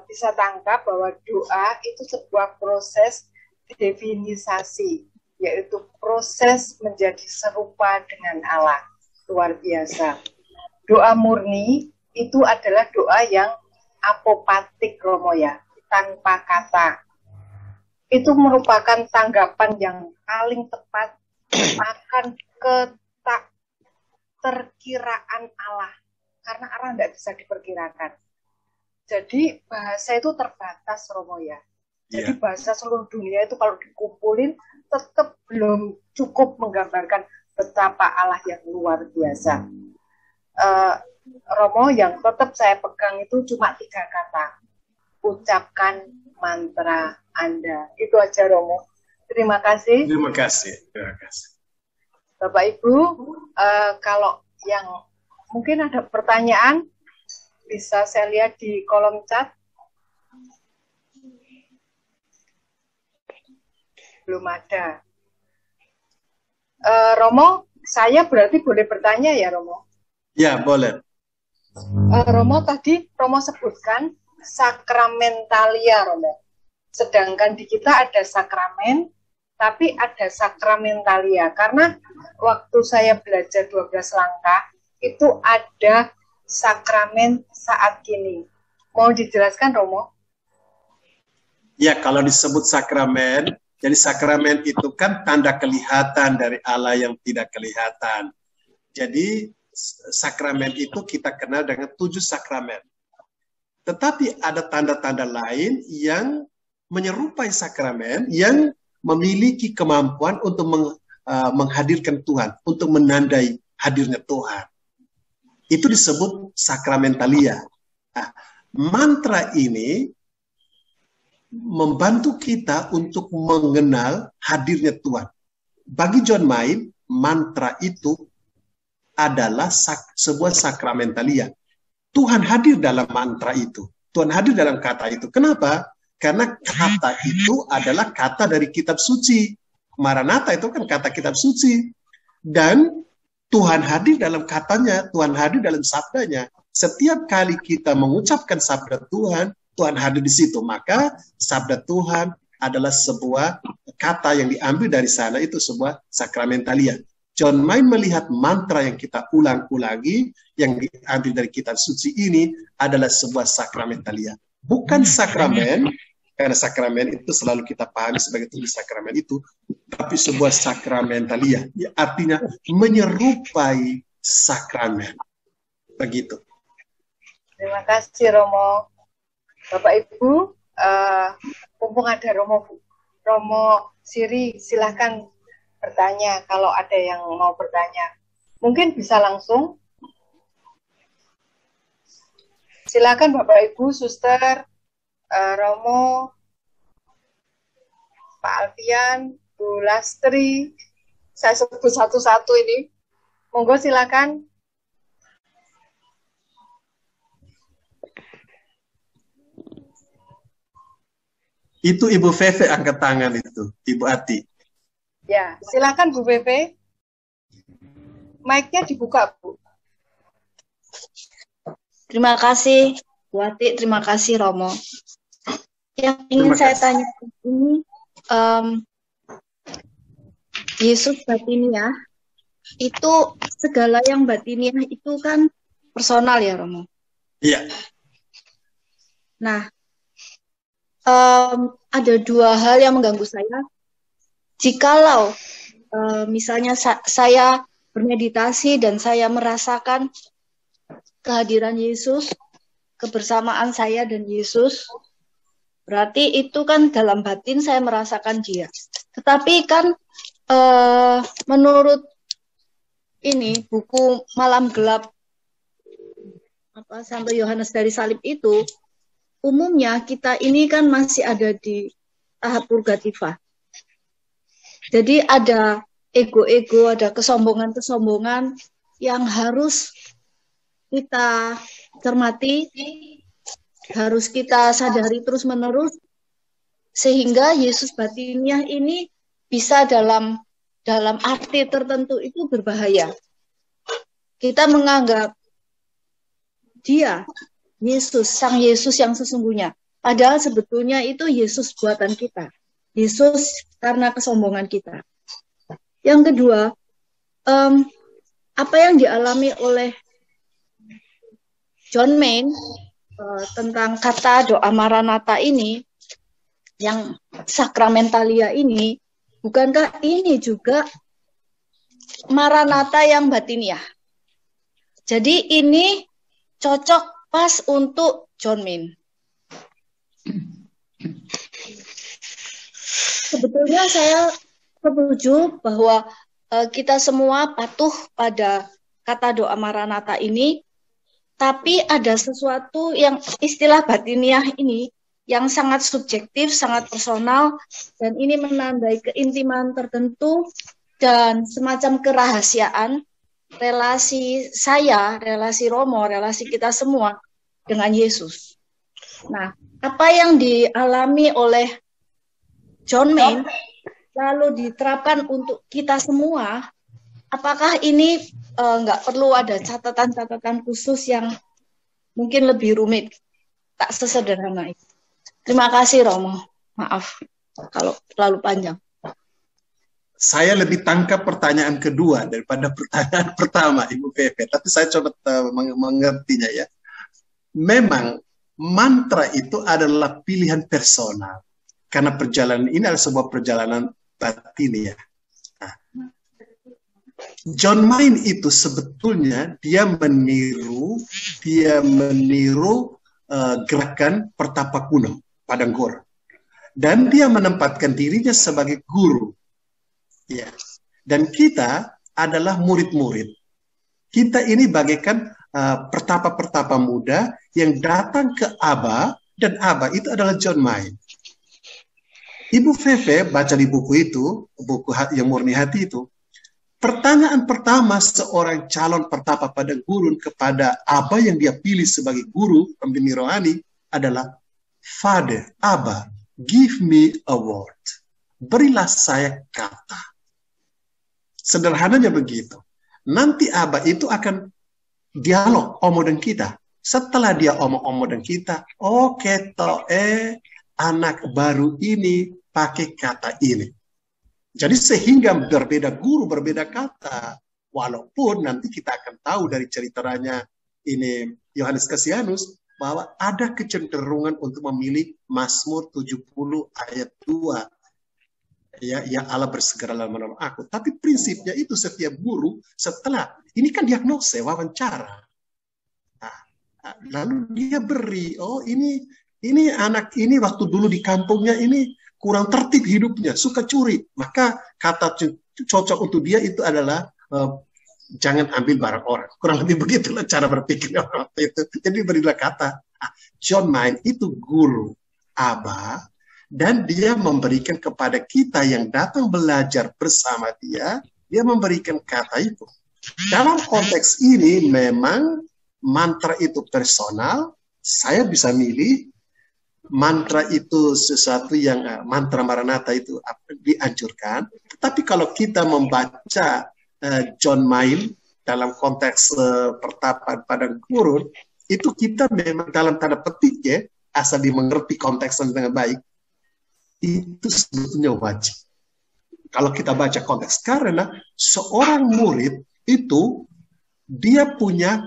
bisa tangkap bahwa doa itu sebuah proses definisasi, yaitu proses menjadi serupa dengan Allah. Luar biasa. Doa murni itu adalah doa yang apopatik Romo ya, tanpa kata. Itu merupakan tanggapan yang paling tepat akan keterkiraan Allah. Karena Allah tidak bisa diperkirakan. Jadi bahasa itu terbatas Romo ya. Jadi bahasa seluruh dunia itu kalau dikumpulin tetap belum cukup menggambarkan betapa Allah yang luar biasa. Romo yang tetap saya pegang itu cuma 3 kata. Ucapkan mantra Anda. Itu aja Romo. Terima kasih. Terima kasih. Terima kasih. Bapak Ibu, kalau yang mungkin ada pertanyaan, bisa saya lihat di kolom chat. Belum ada. Romo, saya berarti boleh bertanya ya Romo? Ya, boleh. Romo tadi Romo sebutkan sakramentalia Romo. Sedangkan di kita ada sakramen, tapi ada sakramentalia. Karena waktu saya belajar 12 langkah, itu ada sakramen saat kini. Mau dijelaskan Romo? Ya, kalau disebut sakramen, jadi sakramen itu kan tanda kelihatan dari Allah yang tidak kelihatan. Jadi sakramen itu kita kenal dengan 7 sakramen. Tetapi ada tanda-tanda lain yang menyerupai sakramen yang memiliki kemampuan untuk menghadirkan Tuhan, untuk menandai hadirnya Tuhan. Itu disebut sakramentalia. Nah, mantra ini membantu kita untuk mengenal hadirnya Tuhan. Bagi John Main, mantra itu adalah sebuah sakramentalia. Tuhan hadir dalam mantra itu. Tuhan hadir dalam kata itu. Kenapa? Karena kata itu adalah kata dari kitab suci. Maranatha itu kan kata kitab suci. Dan Tuhan hadir dalam katanya, Tuhan hadir dalam sabdanya. Setiap kali kita mengucapkan sabda Tuhan, Tuhan hadir di situ. Maka sabda Tuhan adalah sebuah kata yang diambil dari sana, itu sebuah sakramentalia. John Main melihat mantra yang kita ulang-ulangi, yang diambil dari kitab suci ini adalah sebuah sakramentalia. Bukan sakramen, Karena sakramen itu selalu kita pahami sebagai tulis sakramen itu, tapi sebuah sakramentalia, ya, artinya menyerupai sakramen. Begitu. Terima kasih Romo. Bapak Ibu, mumpung ada Romo Siri, silahkan bertanya kalau ada yang mau bertanya. Mungkin bisa langsung. Silakan Bapak Ibu, Suster, Romo, Pak Alfian, Bu Lastri, saya sebut satu-satu ini. Monggo silakan. Itu Ibu Feve angkat tangan itu, Ibu Ati. Ya, silakan Bu Feve. Mic-nya dibuka, Bu. Terima kasih, Bu Ati. Terima kasih, Romo. Yang ingin saya tanya ini, Yesus batiniah, itu segala yang batiniah itu kan personal ya, Romo? Iya. Nah, ada dua hal yang mengganggu saya. Jikalau misalnya saya bermeditasi dan saya merasakan kehadiran Yesus, kebersamaan saya dan Yesus, berarti itu kan dalam batin saya merasakan Dia. Tetapi kan menurut ini buku Malam Gelap Santo Yohanes dari Salib itu, umumnya kita ini kan masih ada di tahap purgativa. Jadi ada ego-ego, ada kesombongan-kesombongan yang harus kita cermati, harus kita sadari terus-menerus, sehingga Yesus batiniah ini bisa dalam arti tertentu itu berbahaya. Kita menganggap Dia, Yesus, Sang Yesus yang sesungguhnya. Padahal sebetulnya itu Yesus buatan kita. Yesus karena kesombongan kita. Yang kedua, apa yang dialami oleh John Main tentang kata doa Maranatha ini, yang sakramentalia ini, bukankah ini juga Maranatha yang batiniah? Jadi ini cocok pas untuk John Main. Sebetulnya saya setuju bahwa kita semua patuh pada kata doa Maranatha ini, tapi ada sesuatu yang istilah batiniah ini yang sangat subjektif, sangat personal, dan ini menandai keintiman tertentu dan semacam kerahasiaan relasi saya, relasi Romo, relasi kita semua dengan Yesus. Nah, apa yang dialami oleh John Main lalu diterapkan untuk kita semua, apakah ini nggak perlu ada catatan-catatan khusus yang mungkin lebih rumit, tak sesederhana itu? Terima kasih Romo, maaf kalau terlalu panjang. Saya lebih tangkap pertanyaan kedua daripada pertanyaan pertama, Ibu Pepe, tapi saya coba mengertinya ya. Memang mantra itu adalah pilihan personal, karena perjalanan ini adalah sebuah perjalanan batiniah. Nah, John Main itu sebetulnya dia meniru gerakan pertapa kuno Padang Gor, dan dia menempatkan dirinya sebagai guru. Ya, dan kita adalah murid-murid. Kita ini bagaikan pertapa-pertapa muda yang datang ke Aba, dan Aba itu adalah John Main. Ibu Feve baca di buku itu, buku yang murni hati itu, pertanyaan pertama seorang calon pertapa padang gurun kepada Aba yang dia pilih sebagai guru pembimbing rohani adalah, Father, Aba, give me a word. Berilah saya kata. Sederhananya begitu. Nanti Aba itu akan dialog omong dengan kita. Setelah dia omong-omong dengan kita, oke toh anak baru ini pakai kata ini. Jadi sehingga berbeda guru, berbeda kata. Walaupun nanti kita akan tahu dari ceritanya ini Yohanes Cassianus, bahwa ada kecenderungan untuk memilih Mazmur 70 ayat 2. Ya Allah bersegeralah menolong aku. Tapi prinsipnya itu setiap guru setelah, ini kan diagnosa, wawancara. Lalu dia beri, oh ini anak ini waktu dulu di kampungnya ini kurang tertib hidupnya, suka curi. Maka kata cocok untuk dia itu adalah jangan ambil barang orang. Kurang lebih begitulah cara berpikir orang itu. Jadi berilah kata. John Main itu guru Abba, dan dia memberikan kepada kita yang datang belajar bersama dia memberikan kata itu. Dalam konteks ini memang mantra itu personal, saya bisa milih mantra itu sesuatu yang mantra Maranatha itu dianjurkan. Tapi kalau kita membaca John Main dalam konteks pertapaan padang gurun, itu kita memang dalam tanda petik ya, asal dimengerti konteksnya dengan baik, itu sebetulnya wajib. Kalau kita baca konteks, karena seorang murid itu dia punya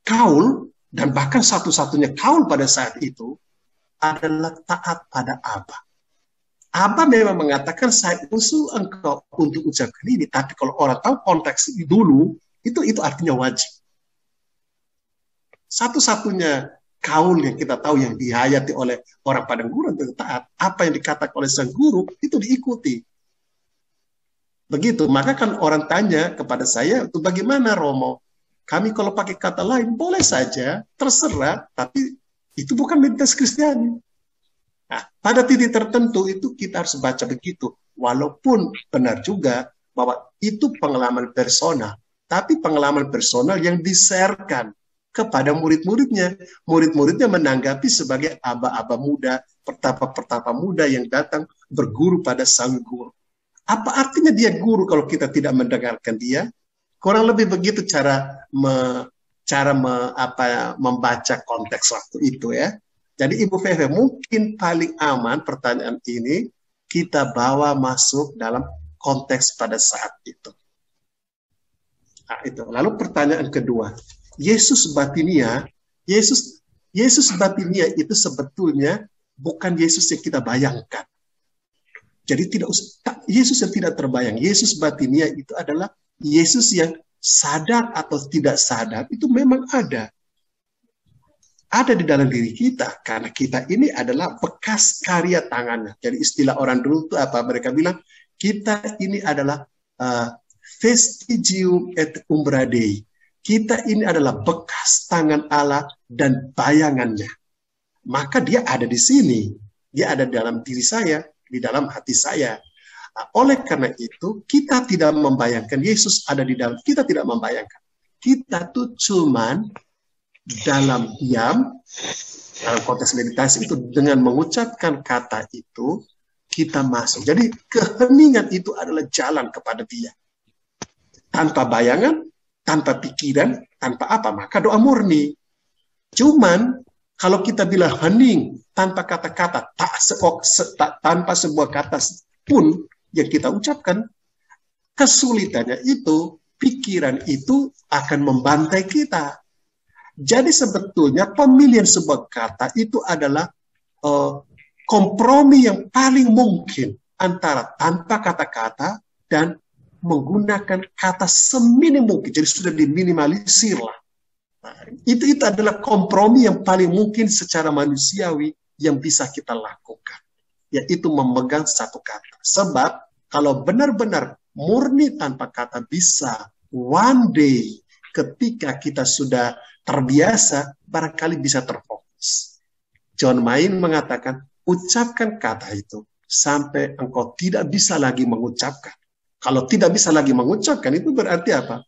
kaul, dan bahkan satu-satunya kaul pada saat itu adalah taat pada Abba. Abba memang mengatakan saya usul engkau untuk ucapkan ini, tapi kalau orang tahu konteks ini dulu, itu artinya wajib. Satu-satunya kaul yang kita tahu yang dihayati oleh orang padang gurun itu taat. Apa yang dikatakan oleh sang guru itu diikuti. Begitu. Maka kan orang tanya kepada saya, itu bagaimana Romo? Kami kalau pakai kata lain boleh saja, terserah, tapi itu bukan identitas Kristiani. Nah, pada titik tertentu itu kita harus baca begitu. Walaupun benar juga bahwa itu pengalaman personal, tapi pengalaman personal yang di-share-kan kepada murid-muridnya. Murid-muridnya menanggapi sebagai aba-aba muda, pertapa-pertapa muda yang datang berguru pada sang guru. Apa artinya dia guru kalau kita tidak mendengarkan dia? Kurang lebih begitu cara membaca konteks waktu itu ya. Jadi Ibu Feve, mungkin paling aman pertanyaan ini kita bawa masuk dalam konteks pada saat itu. Nah, itu. Lalu pertanyaan kedua, Yesus Batinia itu sebetulnya bukan Yesus yang kita bayangkan. Jadi Yesus yang tidak terbayang. Yesus Batinia itu adalah Yesus yang sadar atau tidak sadar, itu memang ada. Ada di dalam diri kita, karena kita ini adalah bekas karya tangannya. Jadi istilah orang dulu itu apa? Mereka bilang, kita ini adalah vestigium et umbra Dei. Kita ini adalah bekas tangan Allah dan bayangannya. Maka dia ada di sini. Dia ada dalam diri saya, di dalam hati saya. Oleh karena itu, kita tidak membayangkan Yesus ada di dalam. Kita tidak membayangkan. Kita tuh cuman dalam diam, dalam konteks meditasi itu, dengan mengucapkan kata itu, kita masuk. Jadi keheningan itu adalah jalan kepada dia. Tanpa bayangan, tanpa pikiran, tanpa apa, maka doa murni. Cuman kalau kita bilang hening tanpa kata-kata, tanpa sebuah kata pun yang kita ucapkan, kesulitannya itu, pikiran itu akan membantai kita. Jadi sebetulnya pemilihan sebuah kata itu adalah kompromi yang paling mungkin antara tanpa kata-kata dan menggunakan kata seminim mungkin. Jadi sudah diminimalisir lah. Nah, itu adalah kompromi yang paling mungkin secara manusiawi yang bisa kita lakukan. Yaitu memegang satu kata. Sebab kalau benar-benar murni tanpa kata bisa, one day ketika kita sudah terbiasa, barangkali bisa terfokus. John Main mengatakan, ucapkan kata itu sampai engkau tidak bisa lagi mengucapkan. Kalau tidak bisa lagi mengucapkan, itu berarti apa?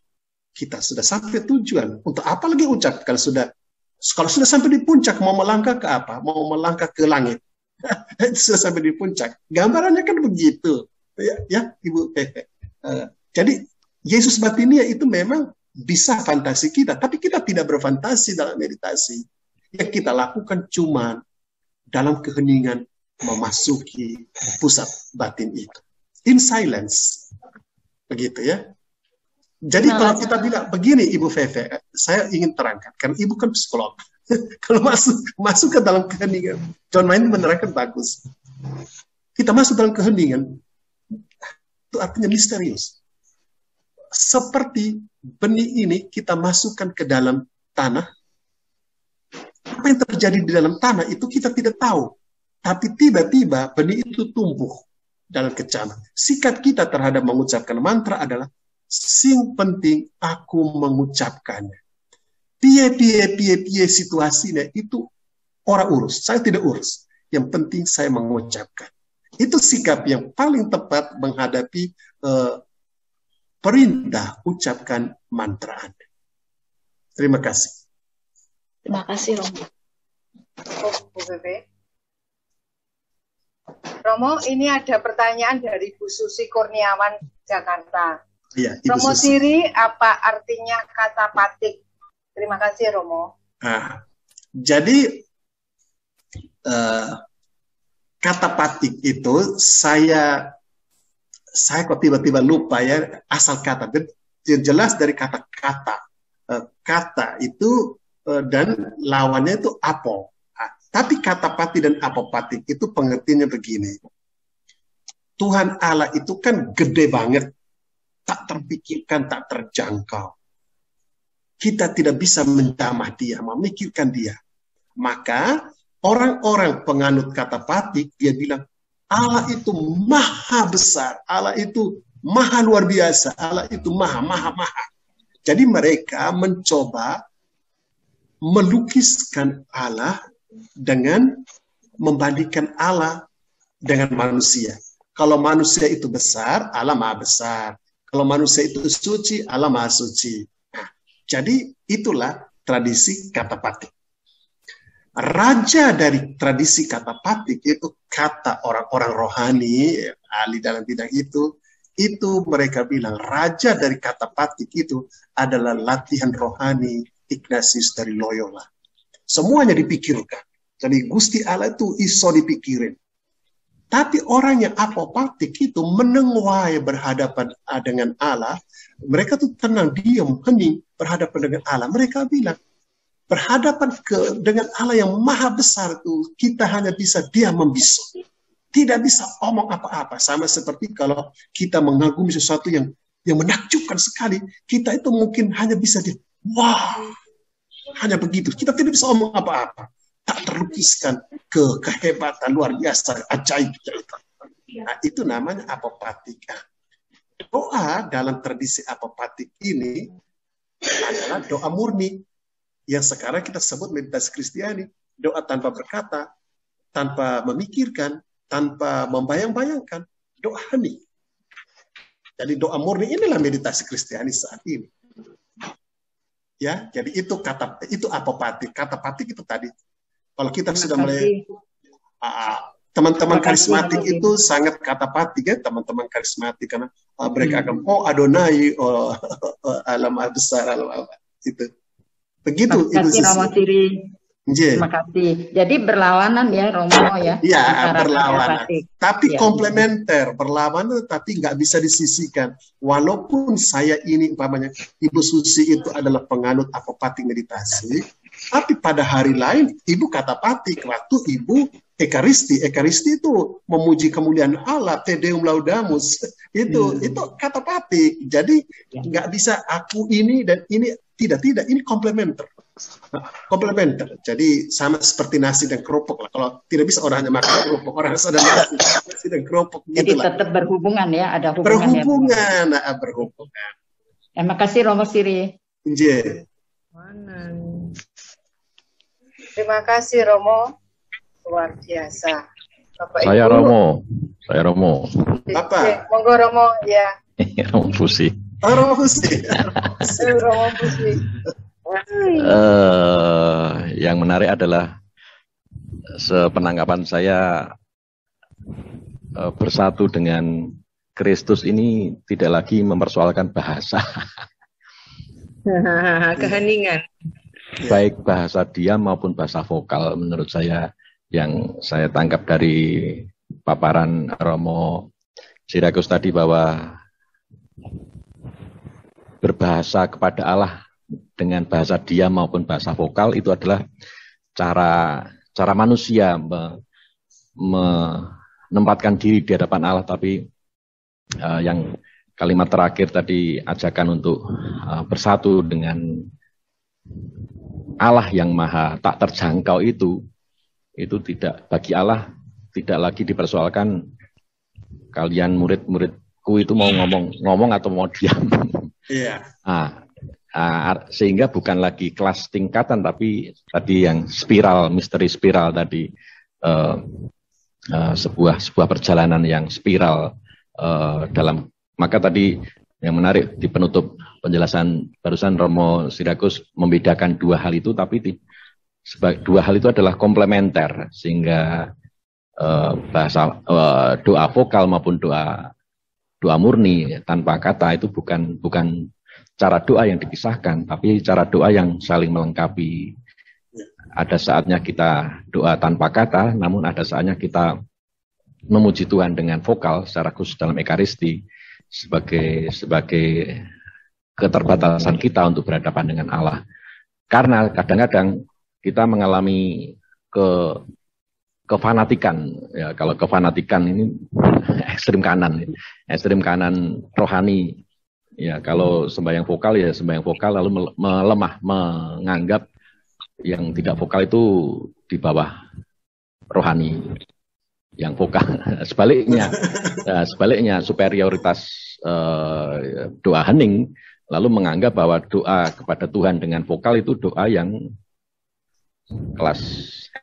Kita sudah sampai tujuan. Untuk apa lagi ucap? Kalau sudah sampai di puncak, mau melangkah ke apa? Mau melangkah ke langit. Sudah sampai di puncak. Gambarannya kan begitu. Ya Ibu. Jadi, Yesus Batinia itu memang bisa fantasi kita. Tapi kita tidak berfantasi dalam meditasi. Yang kita lakukan cuma dalam keheningan memasuki pusat batin itu. In silence. Begitu ya. Jadi kalau kita bilang begini Ibu Feve, saya ingin terangkan, karena Ibu kan psikolog. Kalau masuk ke dalam keheningan, John Main menerangkan bagus. Kita masuk dalam keheningan, itu artinya misterius. Seperti benih ini kita masukkan ke dalam tanah. Apa yang terjadi di dalam tanah itu kita tidak tahu. Tapi tiba-tiba benih itu tumbuh dalam kecaman. Sikap kita terhadap mengucapkan mantra adalah, sing penting aku mengucapkannya. Piye situasinya itu orang urus. Saya tidak urus. Yang penting saya mengucapkan. Itu sikap yang paling tepat menghadapi perintah ucapkan mantra Anda. Terima kasih. Terima kasih, Romo. Bu Bebe. Romo, ini ada pertanyaan dari Bu Susi Kurniawan, Jakarta. Ya, Ibu Romo Susi. Siri, apa artinya kata patik? Terima kasih, Romo. Jadi kata patik itu saya kok tiba-tiba lupa ya asal kata. Jelas dari kata-kata. Kata itu dan lawannya itu apo. Tapi kata pati dan apopatik itu pengertiannya begini. Tuhan Allah itu kan gede banget. Tak terpikirkan, tak terjangkau. Kita tidak bisa menjamah dia, memikirkan dia. Maka orang-orang penganut kata patik, dia bilang, Allah itu maha besar, Allah itu maha luar biasa, Allah itu maha. Jadi mereka mencoba melukiskan Allah dengan membandingkan Allah dengan manusia. Kalau manusia itu besar, Allah maha besar. Kalau manusia itu suci, Allah maha suci. Jadi itulah tradisi kata patik. Raja dari tradisi kata patik itu kata orang-orang rohani, ahli dalam bidang itu mereka bilang raja dari kata patik itu adalah latihan rohani Ignatius dari Loyola. Semuanya dipikirkan. Jadi Gusti Allah itu iso dipikirin. Tapi orang yang apopatik itu menenguai berhadapan dengan Allah, mereka tuh tenang, diam, hening berhadapan dengan Allah. Mereka bilang, berhadapan dengan Allah yang maha besar itu, kita hanya bisa diam membisu. Tidak bisa omong apa-apa. Sama seperti kalau kita mengagumi sesuatu yang menakjubkan sekali, kita itu mungkin hanya bisa wah, hanya begitu. Kita tidak bisa omong apa-apa. Tak terlukiskan kehebatan luar biasa, ajaib. Nah, itu namanya apopatik. Doa dalam tradisi apopatik ini adalah doa murni yang sekarang kita sebut meditasi Kristiani. Doa tanpa berkata, tanpa memikirkan, tanpa membayang-bayangkan. Doa hening. Jadi doa murni inilah meditasi Kristiani saat ini. Ya, jadi itu apopatik. Kata patik itu tadi. Kalau kita sudah mulai teman-teman karismatik itu sangat kata patik ya, teman-teman karismatik karena mereka akan Adonai, alam besar, alam apa itu. Begitu Terima kasih Romo Siri. Terima kasih. Jadi berlawanan ya Romo ya. Iya, berlawanan. Tapi ya, komplementer, berlawanan tapi nggak bisa disisihkan. Walaupun saya ini umpamanya Ibu Susi itu adalah penganut apopatik meditasi, tapi pada hari lain Ibu kata patik waktu Ibu Ekaristi itu memuji kemuliaan Allah, Te Deum Laudamus, itu kata patik. Jadi nggak bisa aku ini dan ini tidak, ini komplementer. Jadi sama seperti nasi dan kerupuk lah. Kalau tidak bisa orang hanya makan kerupuk, orang harus ada nasi dan kerupuk. Jadi gitulah. Tetap berhubungan ya, ada hubungan. Berhubungan. Terima kasih Romo Siri. Terima kasih Romo, luar biasa. Bapak Saya Ibu. Romo. Apa? Monggo Romo ya. Romo Fusi. Romo Fusi. Romo Fusi. Yang menarik adalah sepenangkapan saya bersatu dengan Kristus ini tidak lagi mempersoalkan bahasa. Keheningan. Baik bahasa diam maupun bahasa vokal menurut saya yang saya tangkap dari paparan Romo Sirakus tadi bahwa berbahasa kepada Allah dengan bahasa diam maupun bahasa vokal itu adalah cara manusia menempatkan diri di hadapan Allah, tapi yang kalimat terakhir tadi ajakan untuk bersatu dengan Allah yang maha tak terjangkau itu tidak, bagi Allah tidak lagi dipersoalkan kalian murid-muridku itu mau ngomong atau mau diam. Iya. Sehingga bukan lagi kelas tingkatan, tapi tadi yang misteri spiral tadi, sebuah perjalanan yang spiral dalam. Maka tadi yang menarik di penutup penjelasan barusan Romo Sirakus membedakan dua hal itu, tapi dua hal itu adalah komplementer, sehingga bahasa doa vokal maupun doa murni tanpa kata itu bukan cara doa yang dipisahkan, tapi cara doa yang saling melengkapi. Ada saatnya kita doa tanpa kata, namun ada saatnya kita memuji Tuhan dengan vokal secara khusus dalam Ekaristi sebagai keterbatasan kita untuk berhadapan dengan Allah. Karena kadang-kadang kita mengalami kefanatikan, ya, kalau kefanatikan ini ekstrim kanan rohani. Ya, kalau sembahyang vokal ya sembahyang vokal, lalu melemah, menganggap yang tidak vokal itu di bawah rohani yang vokal. Sebaliknya superioritas doa hening, lalu menganggap bahwa doa kepada Tuhan dengan vokal itu doa yang kelas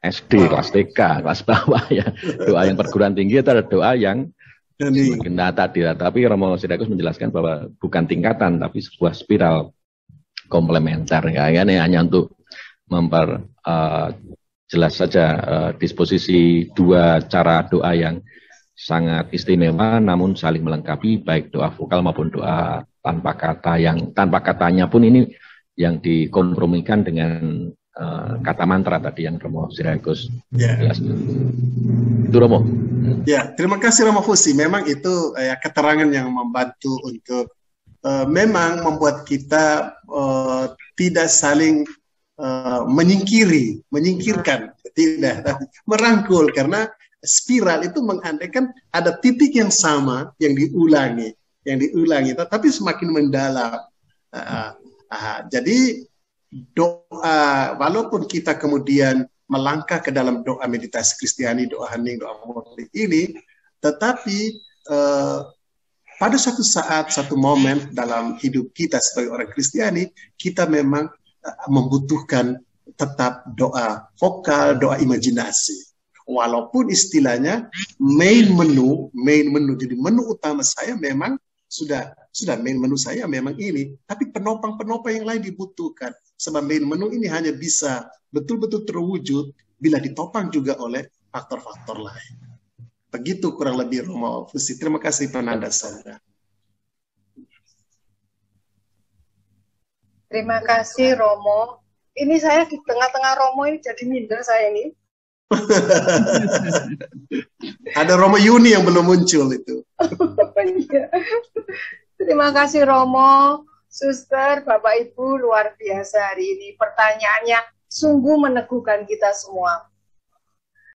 SD, kelas TK, kelas bawah ya. Doa yang perguruan tinggi itu adalah doa yang semakin tadi. Tapi Romo Sirakus menjelaskan bahwa bukan tingkatan, tapi sebuah spiral komplementer. Ya, ini hanya untuk jelas saja disposisi dua cara doa yang sangat istimewa, namun saling melengkapi, baik doa vokal maupun doa tanpa kata. Yang tanpa katanya pun ini yang dikompromikan dengan kata mantra tadi yang Romo Sirakus jelaskan. Itu Romo. Ya, terima kasih Romo Fusi. Memang itu keterangan yang membantu untuk memang membuat kita tidak saling menyingkirkan, tidak merangkul, karena spiral itu mengandaikan ada titik yang sama yang diulangi, tapi semakin mendalam. Jadi doa, walaupun kita kemudian melangkah ke dalam doa meditasi Kristiani, doa hening, doa murni ini, tetapi pada suatu saat, satu momen dalam hidup kita sebagai orang Kristiani, kita memang membutuhkan tetap doa vokal, doa imajinasi. Walaupun istilahnya main menu, jadi menu utama saya memang sudah main menu saya memang ini, tapi penopang-penopang yang lain dibutuhkan. Sebab main menu ini hanya bisa betul-betul terwujud bila ditopang juga oleh faktor-faktor lain. Begitu kurang lebih Romo Fusi. Terima kasih Penanda Sandra. Terima kasih Romo. Ini saya di tengah-tengah Romo ini jadi minder saya ini. Ada Romo Yuni yang belum muncul itu. Terima kasih Romo, Suster, Bapak Ibu, luar biasa hari ini. Pertanyaannya sungguh meneguhkan kita semua.